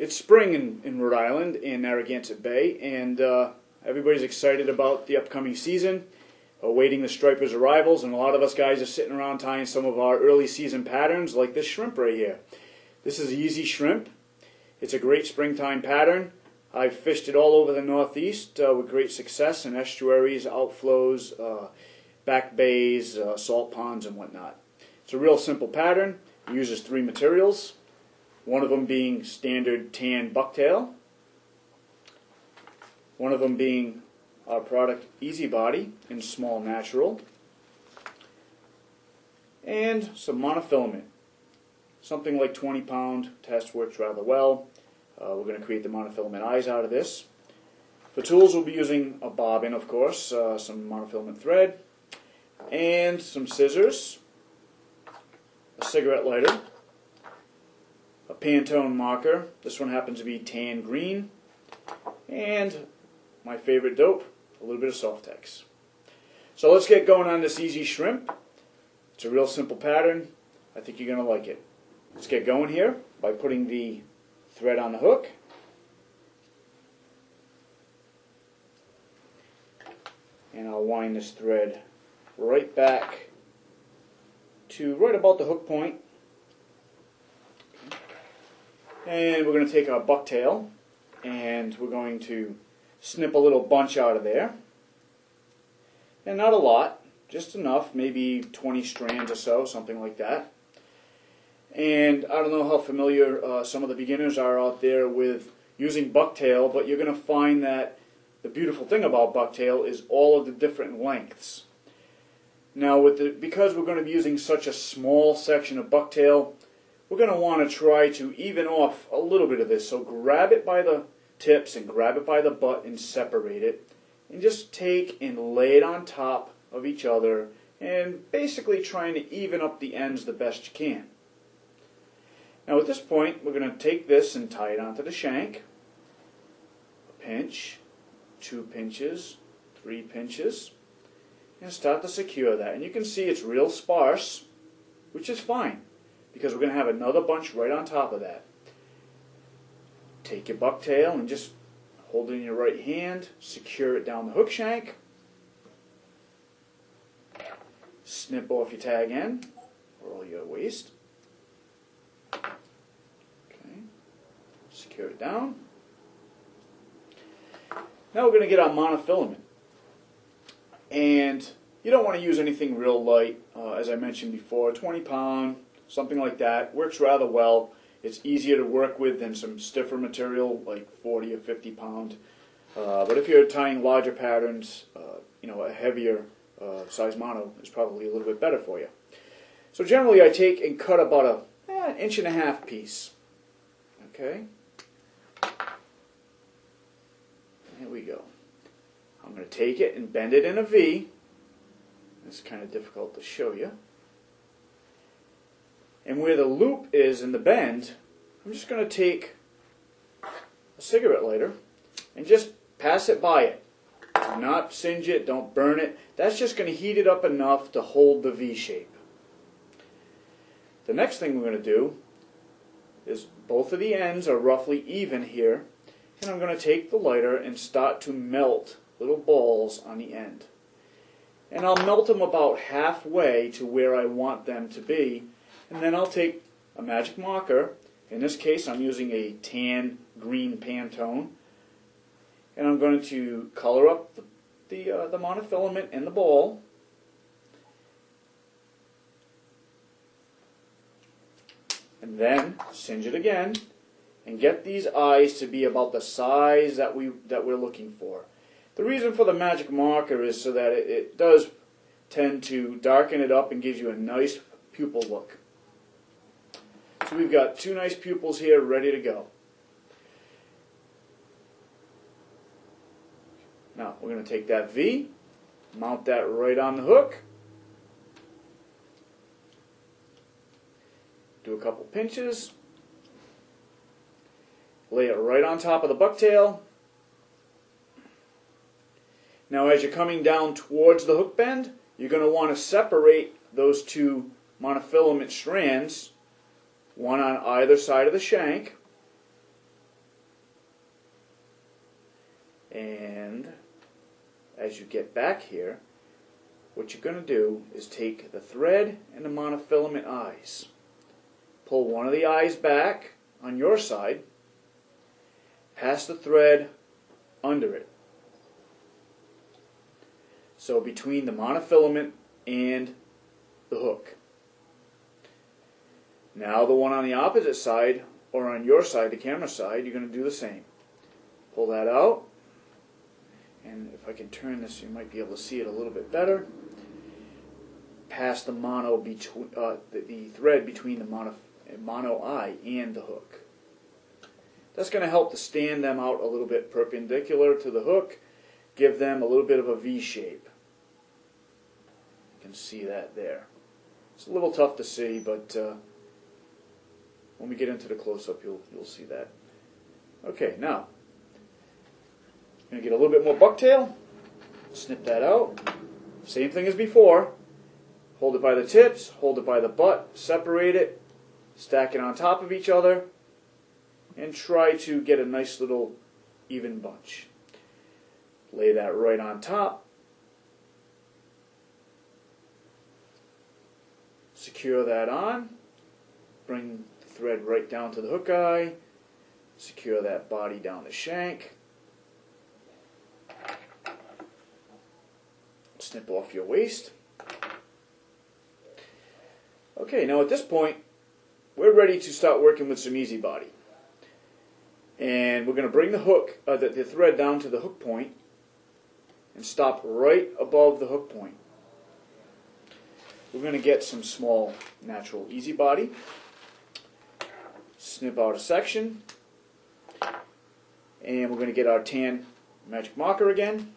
It's spring in Rhode Island, in Narragansett Bay, and everybody's excited about the upcoming season, awaiting the stripers' arrivals, and a lot of us guys are sitting around tying some of our early season patterns, like this shrimp right here. This is Easy Shrimp. It's a great springtime pattern. I've fished it all over the Northeast with great success in estuaries, outflows, back bays, salt ponds, and whatnot. It's a real simple pattern. It uses 3 materials. One of them being standard tan bucktail, one of them being our product Easy Body in small natural, and some monofilament. Something like 20-pound test works rather well. We're going to create the monofilament eyes out of this. For tools, we'll be using a bobbin, of course, some monofilament thread, and some scissors, a cigarette lighter, a Pantone marker. This one happens to be tan green, and my favorite dope, a little bit of Softex. So let's get going on this Easy Shrimp. It's a real simple pattern. I think you're going to like it. Let's get going here by putting the thread on the hook. And I'll wind this thread right back to right about the hook point. And we're going to take our bucktail and we're going to snip a little bunch out of there. And not a lot, just enough, maybe 20 strands or so, something like that. And I don't know how familiar some of the beginners are out there with using bucktail, but you're going to find that the beautiful thing about bucktail is all of the different lengths. Now, because we're going to be using such a small section of bucktail, we're going to want to try to even off a little bit of this. So grab it by the tips and grab it by the butt and separate it. And just take and lay it on top of each other and basically trying to even up the ends the best you can. Now at this point, we're going to take this and tie it onto the shank. A pinch, 2 pinches, 3 pinches, and start to secure that. And you can see it's real sparse, which is fine, because we're going to have another bunch right on top of that. Take your bucktail and just hold it in your right hand, secure it down the hook shank, snip off your tag end, or all your waste. Okay, secure it down. Now we're going to get our monofilament. And you don't want to use anything real light, as I mentioned before, 20-pound, something like that, works rather well. It's easier to work with than some stiffer material like 40 or 50 pound. But if you're tying larger patterns, a heavier size mono is probably a little bit better for you. So generally I take and cut about an 1.5 inch piece. Okay? Here we go. I'm going to take it and bend it in a V. It's kind of difficult to show you. And where the loop is in the bend, I'm just going to take a cigarette lighter and just pass it by it. Do not singe it, don't burn it. That's just going to heat it up enough to hold the V shape. The next thing we're going to do is both of the ends are roughly even here, and I'm going to take the lighter and start to melt little balls on the end. And I'll melt them about halfway to where I want them to be. And then I'll take a magic marker. In this case, I'm using a tan green Pantone. And I'm going to color up the monofilament in the ball. And then singe it again. And get these eyes to be about the size that we're looking for. The reason for the magic marker is so that it does tend to darken it up and gives you a nice pupil look. So we've got 2 nice pupils here ready to go. Now we're going to take that V, mount that right on the hook, do a couple pinches, lay it right on top of the bucktail. Now as you're coming down towards the hook bend, you're going to want to separate those 2 monofilament strands, one on either side of the shank, And as you get back here, what you're going to do is take the thread and the monofilament eyes. Pull one of the eyes back on your side, pass the thread under it. So between the monofilament and the hook. Now the one on the opposite side, or on your side, the camera side, you're going to do the same. Pull that out, and if I can turn this, you might be able to see it a little bit better. Pass the the thread between the mono eye and the hook. That's going to help to stand them out a little bit perpendicular to the hook, give them a little bit of a V shape. You can see that there. It's a little tough to see, but when we get into the close-up, you'll see that. Okay, now I'm going to get a little bit more bucktail. Snip that out. Same thing as before. Hold it by the tips, hold it by the butt, separate it, stack it on top of each other, and try to get a nice little even bunch. Lay that right on top. Secure that on. Bring the thread right down to the hook eye. Secure that body down the shank. Snip off your waist. Okay, now at this point, we're ready to start working with some easy body. And we're going to bring the hook, the thread down to the hook point and stop right above the hook point. We're going to get some small natural easy body. Snip out a section. And we're going to get our tan magic marker again.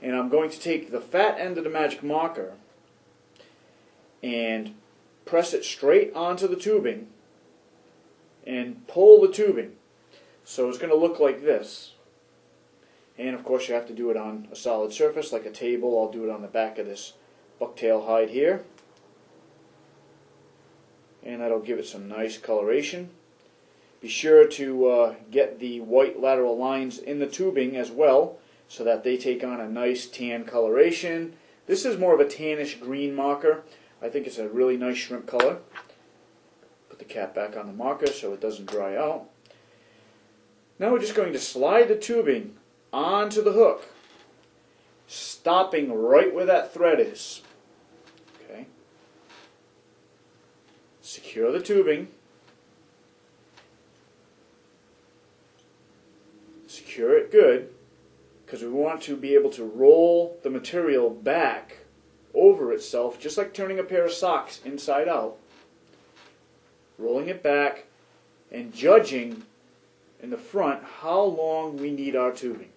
And I'm going to take the fat end of the magic marker and press it straight onto the tubing and pull the tubing. So it's going to look like this. And of course you have to do it on a solid surface like a table. I'll do it on the back of this bucktail hide here. And that'll give it some nice coloration. Be sure to get the white lateral lines in the tubing as well so that they take on a nice tan coloration. This is more of a tannish green marker. I think it's a really nice shrimp color. Put the cap back on the marker so it doesn't dry out. Now we're just going to slide the tubing onto the hook, stopping right where that thread is. Okay. Secure the tubing. Secure it good, because we want to be able to roll the material back over itself, just like turning a pair of socks inside out. Rolling it back and judging in the front how long we need our tubing.